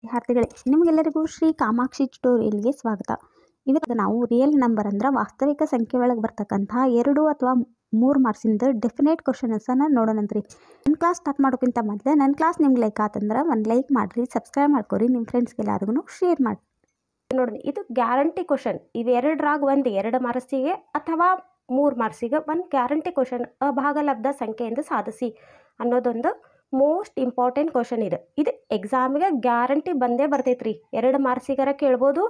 ವಿದ್ಯಾರ್ಥಿಗಳೇ, ನಿಮಗೆಲ್ಲರಿಗೂ ಶ್ರೀ ಕಾಮಾಕ್ಷಿ ಟ್ಯುಟೋರಿಯಲ್ಗೆ ಸ್ವಾಗತ. ಇವತ್ತು ನಾವು ರಿಯಲ್ ನಂಬರ್ ಅಂದ್ರೆ ವಾಸ್ತವಿಕ ಸಂಖ್ಯೆ ಒಳಗೆ ಬರ್ತಕ್ಕಂತಹ 2 ಅಥವಾ 3 ಮಾರ್ಕ್ಸಿಂದ ಡೆಫಿನೇಟ್ ಕ್ವಶನ್ಸನ್ನು ನೋಡೋಣಂತ್ರಿ. ನನ್ನ ಕ್ಲಾಸ್ ಸ್ಟಾರ್ಟ್ ಮಾಡೋಕ್ಕಿಂತ ಮೊದಲೇ ನನ್ನ ಕ್ಲಾಸ್ ನಿಮ್ಗೆ ಲೈಕ್ ಆತಂದ್ರೆ ಒಂದು ಲೈಕ್ ಮಾಡಿರಿ, ಸಬ್ಸ್ಕ್ರೈಬ್ ಮಾಡ್ಕೊರಿ, ನಿಮ್ಮ ಫ್ರೆಂಡ್ಸ್ಗೆಲ್ಲರಿಗೂ ಶೇರ್ ಮಾಡಿ. ನೋಡಿ, ಇದು ಗ್ಯಾರಂಟಿ ಕ್ವಶನ್. ಇವೆರಡರಾಗ ಒಂದು 2 ಮಾರ್ಕ್ಸಿಗೆ ಅಥವಾ 3 ಮಾರ್ಕ್ಸಿಗೆ ಒಂದು ಗ್ಯಾರಂಟಿ ಕ್ವಶನ್. ಅಭಾಗಲಬ್ಧ ಸಂಖ್ಯೆಯಿಂದ ಸಾಧಿಸಿ ಅನ್ನೋದೊಂದು ಮೋಸ್ಟ್ ಇಂಪಾರ್ಟೆಂಟ್ ಕ್ವಶನ್ ಇದು. ಇದು ಎಕ್ಸಾಮಿಗೆ ಗ್ಯಾರಂಟಿ ಬಂದೇ ಬರ್ತೈತ್ರಿ. 2 ಮಾರ್ಕ್ಸಿಗಾರ ಕೇಳ್ಬೋದು,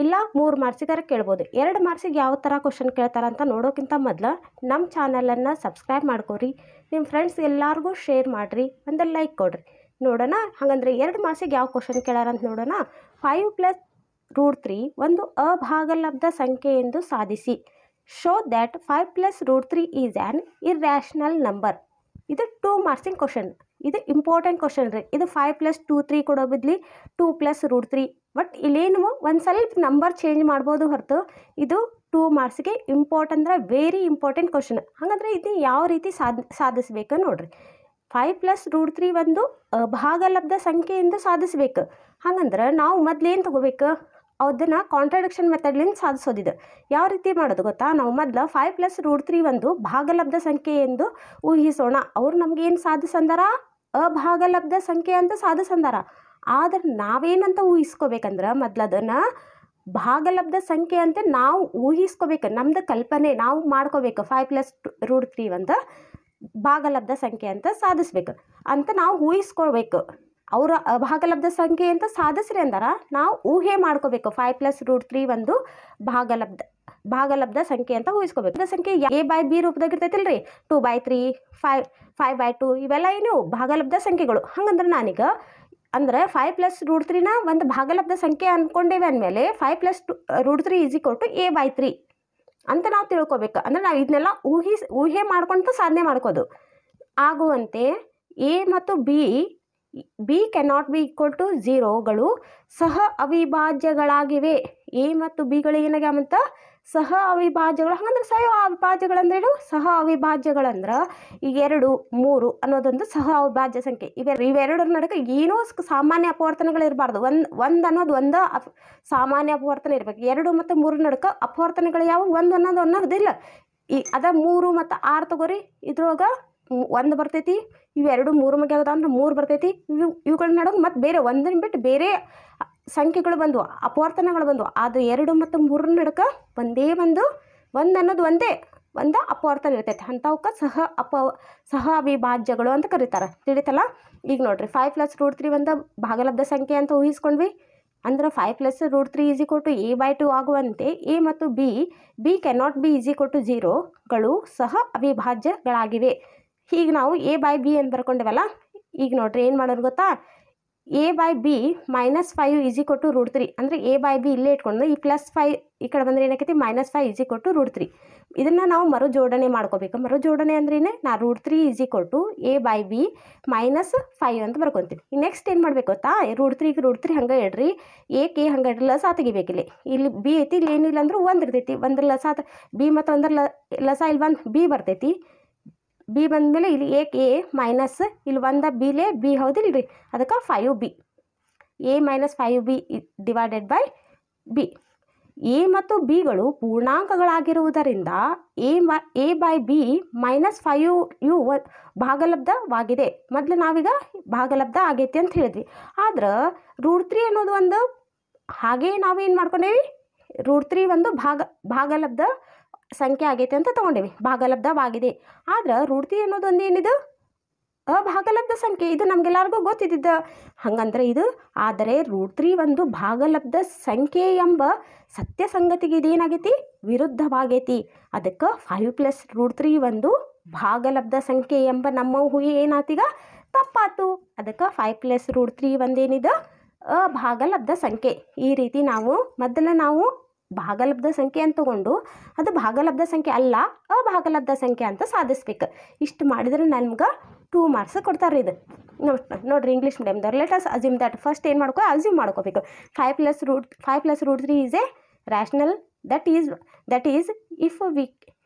ಇಲ್ಲ 3 ಮಾರ್ಕ್ಸಿಗಾರ ಕೇಳ್ಬೋದು. 2 ಮಾರ್ಕ್ಸಿಗೆ ಯಾವ ಥರ ಕ್ವಶನ್ ಕೇಳ್ತಾರಂತ ನೋಡೋಕ್ಕಿಂತ ಮೊದಲು ನಮ್ಮ ಚಾನಲನ್ನು ಸಬ್ಸ್ಕ್ರೈಬ್ ಮಾಡ್ಕೊರಿ, ನಿಮ್ಮ ಫ್ರೆಂಡ್ಸ್ ಎಲ್ಲರಿಗೂ ಶೇರ್ ಮಾಡಿರಿ, ಒಂದು ಲೈಕ್ ಕೊಡ್ರಿ. ನೋಡೋಣ ಹಾಗಂದ್ರೆ 2 ಮಾರ್ಕ್ಸಿಗೆ ಯಾವ ಕ್ವಶನ್ ಕೇಳಾರಂತ ನೋಡೋಣ. 5 + √3 ಒಂದು ಅಭಾಗಲಬ್ಧ ಸಂಖ್ಯೆ ಎಂದು ಸಾಧಿಸಿ. Show that 5 + √3 is an irrational number. ಇದು 2 ಮಾರ್ಕ್ಸಿನ ಕ್ವಶನ್. ಇದು ಇಂಪಾರ್ಟೆಂಟ್ ಕ್ವಶನ್ ರೀ. ಇದು 5 + 2 3 ಕೊಡೋ ಬದಲಿ 2 + √3. ಬಟ್ ಇಲ್ಲೇನು ಒಂದು ಸ್ವಲ್ಪ ನಂಬರ್ ಚೇಂಜ್ ಮಾಡ್ಬೋದು ಹೊರತು ಇದು 2 ಮಾರ್ಕ್ಸ್ಗೆ ಇಂಪಾರ್ಟೆಂಟ್ ಅಂದ್ರೆ ವೆರಿ ಇಂಪಾರ್ಟೆಂಟ್ ಕ್ವಶನ್. ಹಾಗಂದ್ರೆ ಇದು ಯಾವ ರೀತಿ ಸಾಧಿಸ್ಬೇಕು ನೋಡ್ರಿ. 5 + √3 ಒಂದು ಅಭಾಗಲಬ್ಧ ಸಂಖ್ಯೆಯಿಂದ ಸಾಧಿಸ್ಬೇಕು. ಹಾಗಂದ್ರೆ ನಾವು ಮೊದಲೇನು ತಗೋಬೇಕು, ಅದನ್ನು ಕಾಂಟ್ರಡಿಕ್ಷನ್ ಮೆಥಡ್ಲಿಂದ ಸಾಧಿಸೋದಿದೆ. ಯಾವ ರೀತಿ ಮಾಡೋದು ಗೊತ್ತಾ? ನಾವು ಮೊದಲು 5 + √3 ಒಂದು ಭಾಗಲಬ್ಧ ಸಂಖ್ಯೆ ಎಂದು ಊಹಿಸೋಣ. ಅವ್ರು ನಮ್ಗೇನು ಸಾಧಿಸಂದಾರ? ಅಭಾಗಲಬ್ಧ ಸಂಖ್ಯೆ ಅಂತ ಸಾಧಿಸಂದಾರ. ಆದ್ರೆ ನಾವೇನಂತ ಊಹಿಸ್ಕೋಬೇಕಂದ್ರೆ ಮೊದಲು ಅದನ್ನು ಭಾಗಲಬ್ಧ ಸಂಖ್ಯೆ ಅಂತ ನಾವು ಊಹಿಸ್ಕೋಬೇಕು. ನಮ್ದು ಕಲ್ಪನೆ ನಾವು ಮಾಡ್ಕೋಬೇಕು. 5 + √3 ಒಂದು ಭಾಗಲಬ್ಧ ಸಂಖ್ಯೆ ಅಂತ ಸಾಧಿಸ್ಬೇಕು ಅಂತ ನಾವು ಊಹಿಸ್ಕೋಬೇಕು. ಅವರ ಅಭಾಗಲಬ್ಧ ಸಂಖ್ಯೆ ಅಂತ ಸಾಧಿಸ್ರಿ ಅಂದಾರ, ನಾವು ಊಹೆ ಮಾಡ್ಕೋಬೇಕು. 5 + √3 ಒಂದು ಭಾಗಲಬ್ಧ ಸಂಖ್ಯೆ ಅಂತ ಊಹಿಸ್ಕೋಬೇಕು. ಸಂಖ್ಯೆ a/b ರೂಪದಾಗ ಇರ್ತೈತಿಲ್ರಿ. 2/3 5/2 ಇವೆಲ್ಲ ಏನು ಭಾಗಲಬ್ಧ ಸಂಖ್ಯೆಗಳು. ಹಂಗಂದ್ರೆ ನಾನೀಗ ಅಂದ್ರೆ 5 + √3ನ ಒಂದು ಭಾಗಲಬ್ಧ ಸಂಖ್ಯೆ ಅಂದ್ಕೊಂಡೇವೆ ಅಂದಮೇಲೆ 5 + √3 = a/3 ಅಂತ ನಾವು ತಿಳ್ಕೊಬೇಕು. ಅಂದ್ರೆ ನಾವು ಇದನ್ನೆಲ್ಲ ಊಹೆ ಮಾಡ್ಕೊಂತ ಸಾಧನೆ ಮಾಡ್ಕೋದು. ಆಗುವಂತೆ ಎ ಮತ್ತು ಬಿ ಕೆನಾಟ್ ಬಿ = 0ಗಳು ಸಹ ಅವಿಭಾಜ್ಯಗಳಾಗಿವೆ. ಎ ಮತ್ತು ಬಿಗಳು ಏನಾಗ್ಯಾವಂತ ಸಹ ಅವಿಭಾಜ್ಯಗಳು. ಹಾಗಂದ್ರೆ ಸಹ ಅವಿಭಾಜ್ಯಗಳಂದ್ರೇನು? ಸಹ ಅವಿಭಾಜ್ಯಗಳಂದ್ರೆ ಈಗ 2 3 ಅನ್ನೋದೊಂದು ಸಹ ಅವಿಭಾಜ್ಯ ಸಂಖ್ಯೆ. ಇವೆರಡರ ನಡುವೆ ಏನೋ ಸಾಮಾನ್ಯ ಅಪವರ್ತನಗಳು ಇರಬಾರ್ದು. ಒಂದು ಅನ್ನೋದು ಒಂದು ಸಾಮಾನ್ಯ ಅಪವರ್ತನ ಇರಬೇಕು. 2 ಮತ್ತು 3 ನಡುವೆ ಅಪವರ್ತನಗಳು ಯಾವ ಒಂದು ಅನ್ನೋದಿಲ್ಲ. ಅದ 3 ಮತ್ತು 6 ತಗೋರಿ, ಇದ್ರೊಳಗೆ 1 ಬರ್ತೈತಿ. ಇವೆರಡು 3 ಮಗೆ ಅಂದ್ರೆ 3 ಬರ್ತೈತಿ. ಇವುಗಳ ನಡುವೆ ಮತ್ತು ಬೇರೆ ಒಂದನ್ನು ಬಿಟ್ಟು ಬೇರೆ ಸಂಖ್ಯೆಗಳು ಬಂದು ಅಪವರ್ತನಗಳು ಬಂದು. ಆದರೆ 2 ಮತ್ತು 3 ನಡುವೆ ಒಂದೇ ಒಂದು ಅನ್ನೋದು ಒಂದು ಅಪವರ್ತನ ಇರ್ತೈತೆ. ಅಂಥವಕ್ಕೆ ಸಹ ಅವಿಭಾಜ್ಯಗಳು ಅಂತ ಕರೀತಾರೆ. ತಿಳಿತಲ್ಲ? ಈಗ ನೋಡ್ರಿ, 5 + √3 ಒಂದು ಭಾಗಲಬ್ಧ ಸಂಖ್ಯೆ ಅಂತ ಊಹಿಸ್ಕೊಂಡ್ವಿ. ಅಂದ್ರೆ 5 + √3 = a/2 ಆಗುವಂತೆ ಎ ಮತ್ತು ಬಿ ಕೆನಾಟ್ ಬಿ = 0ಗಳು ಸಹ ಅವಿಭಾಜ್ಯಗಳಾಗಿವೆ. ಈಗ ನಾವು a/b ಅಂತ ಬರ್ಕೊಂಡೇವಲ್ಲ. ಈಗ ನೋಡ್ರಿ ಏನು ಮಾಡೋದು ಗೊತ್ತಾ? a/b -5 = √3. ಅಂದರೆ a/b ಇಲ್ಲೇ ಇಟ್ಕೊಂಡು ಈ +5 ಈ ಕಡೆ ಬಂದರೆ ಏನಾಕೈತಿ? -5 = √3. ಇದನ್ನು ನಾವು ಮರುಜೋಡಣೆ ಮಾಡ್ಕೋಬೇಕು. ಮರುಜೋಡಣೆ ಅಂದ್ರೇನೆ ನಾ √3 = a/b -5 ಅಂತ ಬರ್ಕೊತೀನಿ. ನೆಕ್ಸ್ಟ್ ಏನು ಮಾಡಬೇಕು ಗೊತ್ತಾ? √3 ಹಂಗೆ ಇಡ್ರಿ, a ಹಂಗೆ ಇಡ್ರಿ, ಲಸ ತೆಗಿಬೇಕಿಲ್ಲಿ. ಇಲ್ಲಿ ಬಿ ಐತಿ, ಇಲ್ಲಿ ಏನಿಲ್ಲ ಅಂದ್ರೆ 1 ಇರ್ತೈತಿ. 1 ಲಸ ಬಿ ಮತ್ತು 1 ಲಸ ಇಲ್ಲಿ 1 ಬಿ ಬರ್ತೈತಿ. ಬಿ ಬಂದಮೇಲೆ ಇಲ್ಲಿ a ಮೈನಸ್ ಇಲ್ಲಿ 1 ಬಿಲೇ ಬಿ ಹೌದಿಲ್ರಿ, ಅದಕ್ಕೆ 5b. a - 5b / b. A ಮತ್ತು ಬಿಗಳು ಪೂರ್ಣಾಂಕಗಳಾಗಿರುವುದರಿಂದ a/b -5 ಇವು ಭಾಗಲಬ್ಧವಾಗಿದೆ. ಮೊದಲು ನಾವೀಗ ಭಾಗಲಬ್ಧ ಆಗೈತಿ ಅಂತ ಹೇಳಿದ್ವಿ. ಆದ್ರೆ √3 ಅನ್ನೋದು ಒಂದು ಹಾಗೆ ನಾವೇನು ಮಾಡ್ಕೊಂಡೇವಿ? √3 ಒಂದು ಭಾಗಲಬ್ಧ ಸಂಖ್ಯೆ ಆಗೈತೆ ಅಂತ ತೊಗೊಂಡೇವಿ, ಭಾಗಲಬ್ಧವಾಗಿದೆ. ಆದ್ರೆ √3 ಅನ್ನೋದು ಒಂದು ಏನಿದು? ಅಭಾಗಲಬ್ಧ ಸಂಖ್ಯೆ. ಇದು ನಮಗೆಲ್ಲರಿಗೂ ಗೊತ್ತಿದ್ದ. ಹಾಗಂದ್ರೆ ಇದು ಆದರೆ √3 ಒಂದು ಭಾಗಲಬ್ಧ ಸಂಖ್ಯೆ ಎಂಬ ಸತ್ಯ ಸಂಗತಿಗೆ ಇದೇನಾಗೈತಿ? ವಿರುದ್ಧವಾಗೈತಿ. ಅದಕ್ಕೆ 5 + √3 ಒಂದು ಭಾಗಲಬ್ಧ ಸಂಖ್ಯೆ ಎಂಬ ನಮ್ಮ ಊಹೆ ಏನಾತೀಗ ತಪ್ಪಾತು. ಅದಕ್ಕೆ 5 + √3 ಒಂದೇನಿದೆ? ಅಭಾಗಲಬ್ಧ ಸಂಖ್ಯೆ. ಈ ರೀತಿ ನಾವು ಭಾಗಲಬ್ಧ ಸಂಖ್ಯೆ ಅಂತ ತಗೊಂಡು ಅದು ಭಾಗಲಬ್ಧ ಸಂಖ್ಯೆ ಅಲ್ಲ, ಅಭಾಗಲಬ್ಧ ಸಂಖ್ಯೆ ಅಂತ ಸಾಧಿಸ್ಬೇಕು. ಇಷ್ಟು ಮಾಡಿದರೆ ನಮ್ಗೆ 2 ಮಾರ್ಕ್ಸ್ ಕೊಡ್ತಾರೆ. ಇದು ನೋಡ್ರಿ, ಇಂಗ್ಲೀಷ್ ಮೀಡಿಯಮ್ದವ್ರು. Let us assume that. First ಏನು ಅಸ್ಯೂಮ್ ಮಾಡ್ಕೋಬೇಕು. 5 + √3 is a rational. That is if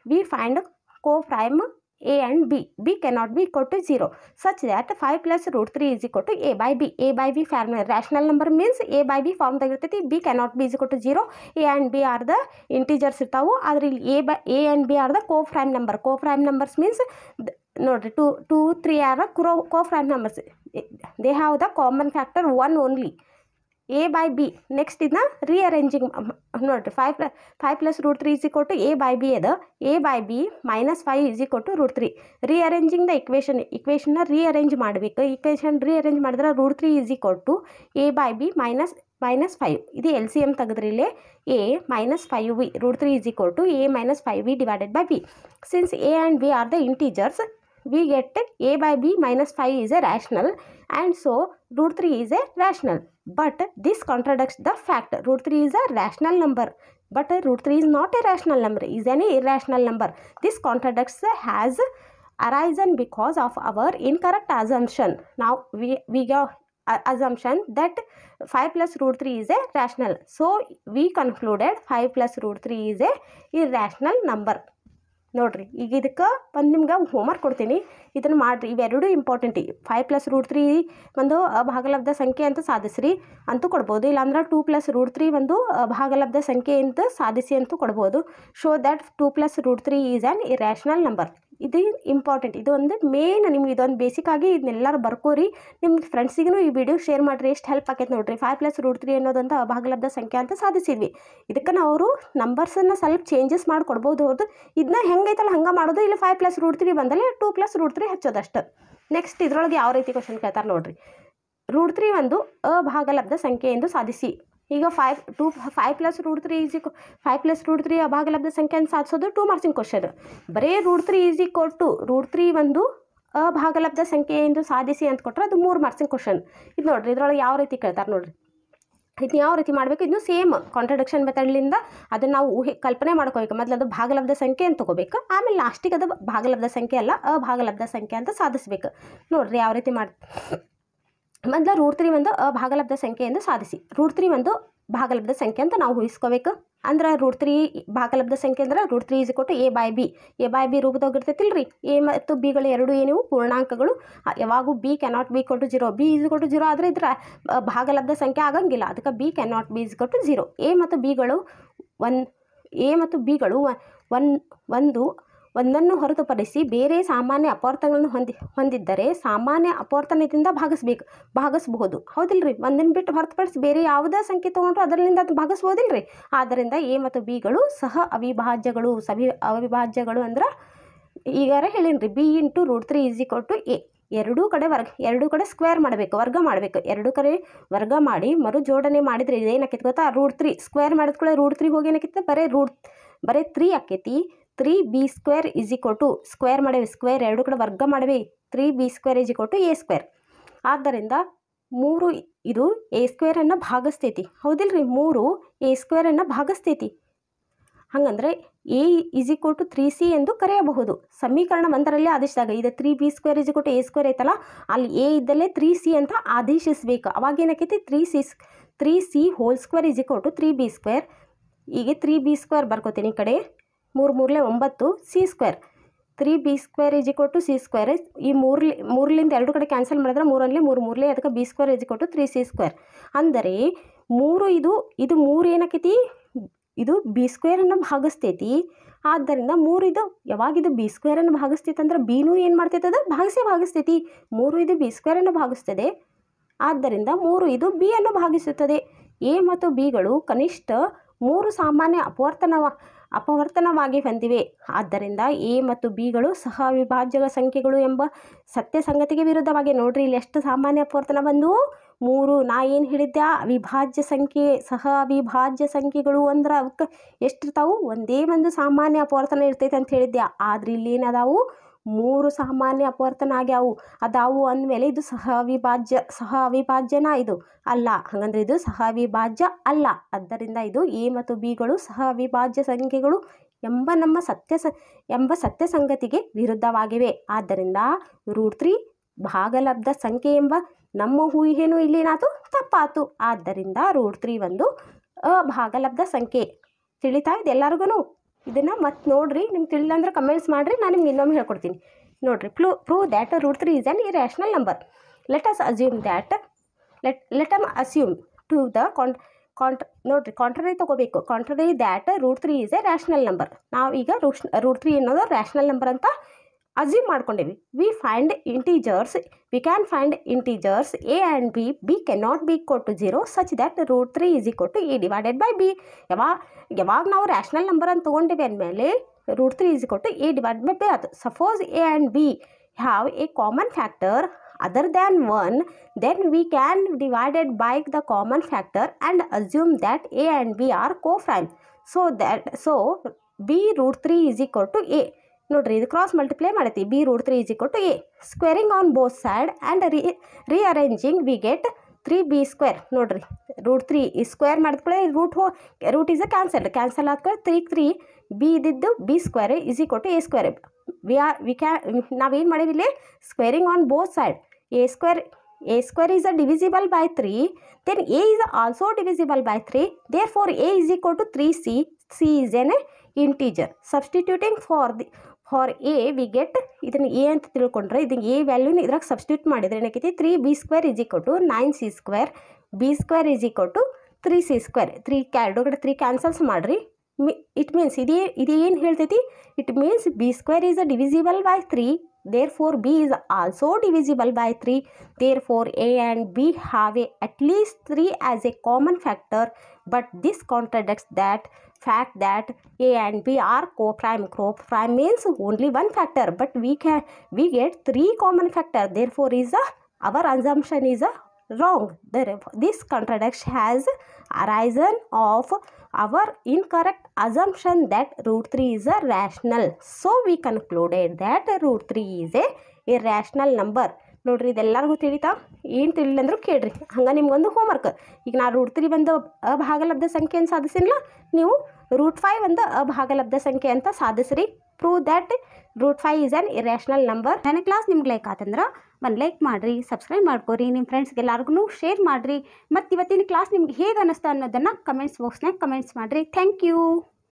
we find coprime A and B cannot be equal to 0 such that 5 plus root 3 is equal to A by B. A by B rational number means A by B form ಇರ್ತೈತಿ. B cannot be is equal to 0. A and B are the integers ಇರ್ತಾವು. ಆದ್ರೆ ಇಲ್ಲಿ A and B are the co-prime number. Co-prime numbers means ನೋಡ್ರಿ 2 3 are co-prime numbers. They have the common factor 1 only. A by B. Next ಇದನ್ನ rearranging ನೋಡ್ರಿ 5 plus root 3 is equal to A by B ಅದ. A by B minus 5 is equal to root 3. Rearranging the equation rearrange ಮಾಡಬೇಕು. equation rearrange ಮಾಡಿದ್ರೆ root 3 is equal to A by B minus 5. ಇದು LCM ತೆಗೆದ್ರೆ ಇಲ್ಲಿ A minus 5B. root 3 is equal to A minus 5B divided by B. Since A and B are the integers, we get A by B minus 5 is a rational, and so root 3 is a rational. But this contradicts the fact root 3 is a rational number. But root 3 is not a rational number, is an irrational number. This contradicts has arisen because of our incorrect assumption. Now we got assumption that 5 plus root 3 is a rational. So we concluded 5 plus root 3 is a irrational number. ನೋಡ್ರಿ ಈಗ ಇದಕ್ಕೆ ಒಂದು ನಿಮ್ಗೆ homework ಕೊಡ್ತೀನಿ, ಇದನ್ನು ಮಾಡಿರಿ. ಇವೆರಡೂ important. 5 plus root 3 ಒಂದು ಭಾಗಲಬ್ಧ ಸಂಖ್ಯೆ ಅಂತ ಸಾಧಿಸ್ರಿ ಅಂತೂ ಕೊಡ್ಬೋದು. ಇಲ್ಲಾಂದ್ರೆ 2 plus root 3 ಒಂದು ಭಾಗಲಬ್ಧ ಸಂಖ್ಯೆ ಅಂತ ಸಾಧಿಸಿ ಅಂತೂ ಕೊಡ್ಬೋದು. Show that 2 plus root 3 is an irrational number. ಇದು ಇಂಪಾರ್ಟೆಂಟ್. ಇದು ಒಂದು ಮೇನ್ ನಿಮ್ಗೆ ಇದೊಂದು ಬೇಸಿಕ್ ಆಗಿ ಇದನ್ನೆಲ್ಲರೂ ಬರ್ಕೋರಿ. ನಿಮ್ಮ ಫ್ರೆಂಡ್ಸಿಗೂ ಈ ವಿಡಿಯೋ ಶೇರ್ ಮಾಡಿರಿ, ಎಷ್ಟು ಹೆಲ್ಪ್ ಆಕೈತೆ ನೋಡಿರಿ. 5 plus root 3 ಅನ್ನೋದಂತ ಅಭಾಗಲಬ್ಧ ಸಂಖ್ಯೆ ಅಂತ ಸಾಧಿಸಿದ್ವಿ. ಇದಕ್ಕೆ ನಾವು ನಂಬರ್ಸನ್ನು ಸ್ವಲ್ಪ ಚೇಂಜಸ್ ಮಾಡಿ ಕೊಡ್ಬೋದು. ಅವ್ರದ್ದು ಇದನ್ನ ಹೆಂಗೈತಲ್ಲ ಹಂಗೆ ಮಾಡೋದು. ಇಲ್ಲಿ 5 plus root 3 ಬಂದಲ್ಲಿ 2 plus root 3 ಹಚ್ಚೋದಷ್ಟು. ನೆಕ್ಸ್ಟ್ ಇದ್ರೊಳಗೆ ಯಾವ ರೀತಿ ಕ್ವಶನ್ ಕೇಳ್ತಾರೆ ನೋಡಿರಿ. root 3 ಒಂದು ಅಭಾಗಲಬ್ಧ ಸಂಖ್ಯೆ ಎಂದು ಸಾಧಿಸಿ. ಈಗ 5 plus root 3 is equal 5 plus root 3 ಅಭಾಗಲಬ್ಧ ಸಂಖ್ಯೆ ಅಂತ ಸಾಧಿಸೋದು 2 ಮಾರ್ಕ್ಸಿನ ಕ್ವಶನ್. ಬರೀ root 3 is equal to root 3 ಒಂದು ಅಭಾಗಲಬ್ಧ ಸಂಖ್ಯೆ ಎಂದು ಸಾಧಿಸಿ ಅಂತ ಕೊಟ್ಟರೆ ಅದು 3 ಮಾರ್ಕ್ಸಿನ ಕ್ವಶನ್. ಇದು ನೋಡಿರಿ, ಇದ್ರೊಳಗೆ ಯಾವ ರೀತಿ ಕೇಳ್ತಾರೆ ನೋಡಿರಿ. ಇದನ್ನ ಯಾವ ರೀತಿ ಮಾಡಬೇಕು, ಇದನ್ನು ಸೇಮ್ ಕಾಂಟ್ರಡಿಕ್ಷನ್ ಮೆಥಡ್ಲಿಂದ ಅದನ್ನು ನಾವು ಕಲ್ಪನೆ ಮಾಡ್ಕೋಬೇಕು. ಮೊದಲು ಅದು ಭಾಗಲಬ್ಧ ಸಂಖ್ಯೆ ಅಂತ ತೊಗೋಬೇಕು, ಆಮೇಲೆ ಲಾಸ್ಟಿಗೆ ಅದು ಭಾಗಲಬ್ಧ ಸಂಖ್ಯೆ ಅಲ್ಲ ಅಭಾಗಲಬ್ಧ ಸಂಖ್ಯೆ ಅಂತ ಸಾಧಿಸಬೇಕು. ನೋಡಿರಿ ಯಾವ ರೀತಿ ಮಾಡಿ. ಮೊದಲು root 3 ಒಂದು ಅಭಾಗಲಬ್ಧ ಸಂಖ್ಯೆ ಎಂದು ಸಾಧಿಸಿ. root 3 ಒಂದು ಭಾಗಲಬ್ಧ ಸಂಖ್ಯೆ ಅಂತ ನಾವು ಊಹಿಸ್ಕೋಬೇಕು. ಅಂದ್ರೆ root 3 ಭಾಗಲಬ್ಧ ಸಂಖ್ಯೆ ಅಂದ್ರೆ root 3 is equal to A by B. A by B ರೂಪದೋಗಿರ್ತೈತಿಲ್ಲ ರೀ. A ಮತ್ತು Bಗಳು ಎರಡು ಏನಿವು ಪೂರ್ಣಾಂಕಗಳು. ಯಾವಾಗೂ B cannot be equal to 0. B is equal to 0 ಆದರೆ ಇದರ ಭಾಗಲಬ್ಧ ಸಂಖ್ಯೆ ಆಗಂಗಿಲ್ಲ. ಅದಕ್ಕೆ B cannot be is equal to 0. A ಮತ್ತು Bಗಳು ಒಂದನ್ನು ಹೊರತುಪಡಿಸಿ ಬೇರೆ ಸಾಮಾನ್ಯ ಅಪವರ್ತನಗಳನ್ನು ಹೊಂದಿದ್ದರೆ ಸಾಮಾನ್ಯ ಅಪವರ್ತನದಿಂದ ಭಾಗಿಸಬಹುದು. ಹೌದಿಲ್ರಿ? ಒಂದನ್ನು ಬಿಟ್ಟು ಹೊರತುಪಡಿಸಿ ಬೇರೆ ಯಾವುದೇ ಸಂಖ್ಯೆ ತೊಗೊಂಡ್ರು ಅದರಿಂದ ಅದು ಭಾಗಿಸ್ಬೋದಿಲ್ರಿ. ಆದ್ದರಿಂದ A ಮತ್ತು Bಗಳು ಸಹ ಅವಿಭಾಜ್ಯಗಳು. ಅವಿಭಾಜ್ಯಗಳು ಅಂದ್ರೆ ಈಗಾರ ಹೇಳಿನ್ರಿ, B into root 3 is equal to A. ಎರಡೂ ಕಡೆ ಸ್ಕ್ವೇರ್ ಮಾಡಬೇಕು, ವರ್ಗ ಮಾಡಬೇಕು. ಎರಡೂ ಕಡೆ ವರ್ಗ ಮಾಡಿ ಮರು ಜೋಡಣೆ ಮಾಡಿದರೆ ಇದೇನಾಕೈತಿ ಗೊತ್ತಾ? root 3 ಸ್ಕ್ವೇರ್ ಮಾಡಿದ ಕೂಡ root 3 ಹೋಗಿ ಏನಾಕೈತಿ? ಬರೀ 3 ಆಕೈತಿ. 3b² is equal to square ಮಾಡೇವಿ, ಸ್ಕ್ವೇರ್ ಎರಡು ಕಡೆ ವರ್ಗ ಮಾಡೇವಿ. 3b² is equal to A². ಆದ್ದರಿಂದ 3 ಇದು A² ಭಾಗಿಸ್ತೈತಿ. ಹೌದಿಲ್ರಿ? 3 A² ಭಾಗಿಸ್ತೈತಿ. ಹಾಗಂದ್ರೆ A is equal to 3c ಎಂದು ಕರೆಯಬಹುದು. ಸಮೀಕರಣ 1ರಲ್ಲಿ ಆದೇಶಿಸಿದಾಗ ಇದು 3b² is equal to A² ಐತಲ್ಲ, ಅಲ್ಲಿ A ಇದ್ದಲ್ಲೇ 3c ಅಂತ ಆದೇಶಿಸಬೇಕು. ಅವಾಗ ಏನಾಕೈತಿ? 3c whole square is equal to 3b². ಈಗ 3b² ಬರ್ಕೋತೀನಿ ಈ ಕಡೆ. 3 3 9 c². 3b² is equal to c². ಈ ಮೂರಲಿಂದ ಎರಡು ಕಡೆ ಕ್ಯಾನ್ಸಲ್ ಮಾಡಿದ್ರೆ 3 3 ಅದಕ್ಕೆ b² is equal to 3c². ಅಂದರೆ 3 ಇದು 3 ಏನಕ್ಕೈತಿ? ಇದು b² ಭಾಗಿಸ್ತೈತಿ. ಆದ್ದರಿಂದ 3 ಇದು ಯಾವಾಗಿದು b² ಭಾಗಿಸ್ತೈತಿ ಅಂದ್ರೆ bನೂ ಏನು ಮಾಡ್ತೈತೆ? ಅದು ಭಾಗಿಸ್ತೈತಿ. 3 ಇದು b² ಭಾಗಿಸ್ತದೆ. ಆದ್ದರಿಂದ 3 ಇದು b ಅನ್ನು ಭಾಗಿಸುತ್ತದೆ. A ಮತ್ತು Bಗಳು ಕನಿಷ್ಠ 3 ಸಾಮಾನ್ಯ ಅಪವರ್ತನವಾಗಿ ಹೊಂದಿವೆ. ಆದ್ದರಿಂದ A ಮತ್ತು Bಗಳು ಸಹ ಅವಿಭಾಜ್ಯ ಸಂಖ್ಯೆಗಳು ಎಂಬ ಸತ್ಯ ಸಂಗತಿಗೆ ವಿರುದ್ಧವಾಗಿ. ನೋಡ್ರಿ ಇಲ್ಲಿ ಎಷ್ಟು ಸಾಮಾನ್ಯ ಅಪವರ್ತನ ಬಂದು 3. ನಾ ಏನು ಹೇಳಿದ್ದೆ? ಅವಿಭಾಜ್ಯ ಸಂಖ್ಯೆ ಸಹ ಅವಿಭಾಜ್ಯ ಸಂಖ್ಯೆಗಳು ಅಂದ್ರೆ ಅವಕ್ಕೆ ಎಷ್ಟಿರ್ತಾವು? ಒಂದೇ ಒಂದು ಸಾಮಾನ್ಯ ಅಪವರ್ತನ ಇರ್ತೈತೆ ಅಂತ ಹೇಳಿದ್ದೆ. ಆದ್ರೆ ಇಲ್ಲಿ ಏನದಾವು? 3 ಸಾಮಾನ್ಯ ಅಪವರ್ತನ ಆಗ್ಯಾವು. ಅದಾವು ಅಂದಮೇಲೆ ಇದು ಸಹ ಅವಿಭಾಜ್ಯನಾ? ಇದು ಅಲ್ಲ. ಹಾಗಂದ್ರೆ ಇದು ಸಹ ಅವಿಭಾಜ್ಯ ಅಲ್ಲ. ಆದ್ದರಿಂದ ಇದು A ಮತ್ತು Bಗಳು ಸಹ ಅವಿಭಾಜ್ಯ ಸಂಖ್ಯೆಗಳು ಎಂಬ ಸತ್ಯ ಸಂಗತಿಗೆ ವಿರುದ್ಧವಾಗಿವೆ. ಆದ್ದರಿಂದ root 3 ಭಾಗಲಬ್ಧ ಸಂಖ್ಯೆ ಎಂಬ ನಮ್ಮ ಊಹೆನೂ ಇಲ್ಲೇನಾಯ್ತು? ತಪ್ಪಾತು. ಆದ್ದರಿಂದ root 3 ಒಂದು ಅಭಾಗಲಬ್ಧ ಸಂಖ್ಯೆ. ತಿಳಿತಾ ಇದೆ ಎಲ್ಲರಿಗೂ? ಇದನ್ನು ಮತ್ತೆ ನೋಡಿರಿ, ನಿಮ್ಗೆ ತಿಳಿಲ್ಲ ಅಂದ್ರೆ ಕಮೆಂಟ್ಸ್ ಮಾಡಿರಿ, ನಾನು ನಿಮ್ಗೆ ಇನ್ನೊಮ್ಮೆ ಹೇಳ್ಕೊಡ್ತೀನಿ. ನೋಡಿರಿ, prove that √3 is an irrational number. Let us assume that let um assume to the ನೋಡಿರಿ ಕಾಂಟ್ರರಿ ತೊಗೋಬೇಕು. Contrary that √3 is a rational number. ನಾವು ಈಗ √3 ಅನ್ನೋದು ರ್ಯಾಷನಲ್ ನಂಬರ್ ಅಂತ ಅಸ್ಯೂಮ್ ಮಾಡ್ಕೊಂಡೇವಿ. We can find integers a and b cannot be equal to 0 such that √3 is equal to a divided by b. ಯಾವಾಗ ನಾವು rational number ಅಂತ ತೊಗೊಂಡೇವಿ ಅಂದಮೇಲೆ √3 is equal to a divided by b ಆಯ್ತು. Suppose a and b have a common factor other than 1, then we can divide it by the common factor and assume that a and b are co-prime. So b √3 is equal to a. ನೋಡಿರಿ, ಇದು cross multiply ಮಾಡೈತಿ. b √3 is equal to a. Squaring on both side and rearranging we get 3b². ನೋಡಿರಿ, √3 ಈ square ಮಾಡಿದ್ಕೊಳ್ಳೆ root is cancel ಆದ್ಕೊಳ್ಳೆ 3 b ಇದ್ದಿದ್ದು b² is equal to a². ನಾವೇನು ಮಾಡೀವಿ ಇಲ್ಲಿ? Squaring on both side. a² is divisible by 3, then a is also divisible by 3, therefore a is equal to 3c. c is an integer. Substituting for a we get, ಇದನ್ನು a ಅಂತ ತಿಳ್ಕೊಂಡ್ರೆ ಇದನ್ನು a ವ್ಯಾಲ್ಯೂನ ಇದ್ರಾಗ substitute ಮಾಡಿದ್ರೆ ಏನಾಕೈತಿ? 3b² is equal to 9c², b² is equal to 3c². 3 cancels ಮಾಡಿರಿ. It means ಇದು ಏನು ಹೇಳ್ತೈತಿ? It means b² is divisible by 3, therefore b is also divisible by 3, therefore a and b have at least 3 as a common factor, but this contradicts that fact that a and b are co-prime. Co-prime means only one factor, but we get 3 common factor, therefore our assumption is wrong. This contradiction has arisen of our incorrect assumption that √3 is a rational. So we concluded that √3 is a irrational number. ನೋಡಿರಿ, ಇದೆಲ್ಲರಿಗೂ ತಿಳಿತಾ? ಏನು ತಿಳಿಲ್ಲ ಅಂದರೂ ಕೇಳ್ರಿ. ಹಂಗೆ ನಿಮ್ಗೊಂದು homework. ಈಗ ನಾ √3 ಒಂದು ಅಭಾಗಲಬ್ಧ ಸಂಖ್ಯೆಯನ್ನು ಸಾಧಿಸಿಲ್ಲ, ನೀವು √5 ಒಂದು ಅಭಾಗಲಬ್ಧ ಸಂಖ್ಯೆ ಅಂತ ಸಾಧಿಸ್ರಿ. Prove that √5 is an irrational number. ನನ್ನ ಕ್ಲಾಸ್ ನಿಮ್ಗೆ ಲೈಕ್ ಆತಂದ್ರೆ ಒಂದು ಲೈಕ್ ಮಾಡಿರಿ, ಸಬ್ಸ್ಕ್ರೈಬ್ ಮಾಡ್ಕೊರಿ, ನಿಮ್ಮ ಫ್ರೆಂಡ್ಸ್ಗೆ ಎಲ್ಲರಿಗೂ ಶೇರ್ ಮಾಡಿರಿ. ಮತ್ತು ಇವತ್ತಿನ ಕ್ಲಾಸ್ ನಿಮ್ಗೆ ಹೇಗೆ ಅನ್ನಿಸ್ತಾ ಅನ್ನೋದನ್ನು ಕಮೆಂಟ್ಸ್ ಬಾಕ್ಸ್ನಾಗ ಕಮೆಂಟ್ಸ್ ಮಾಡಿರಿ. Thank you.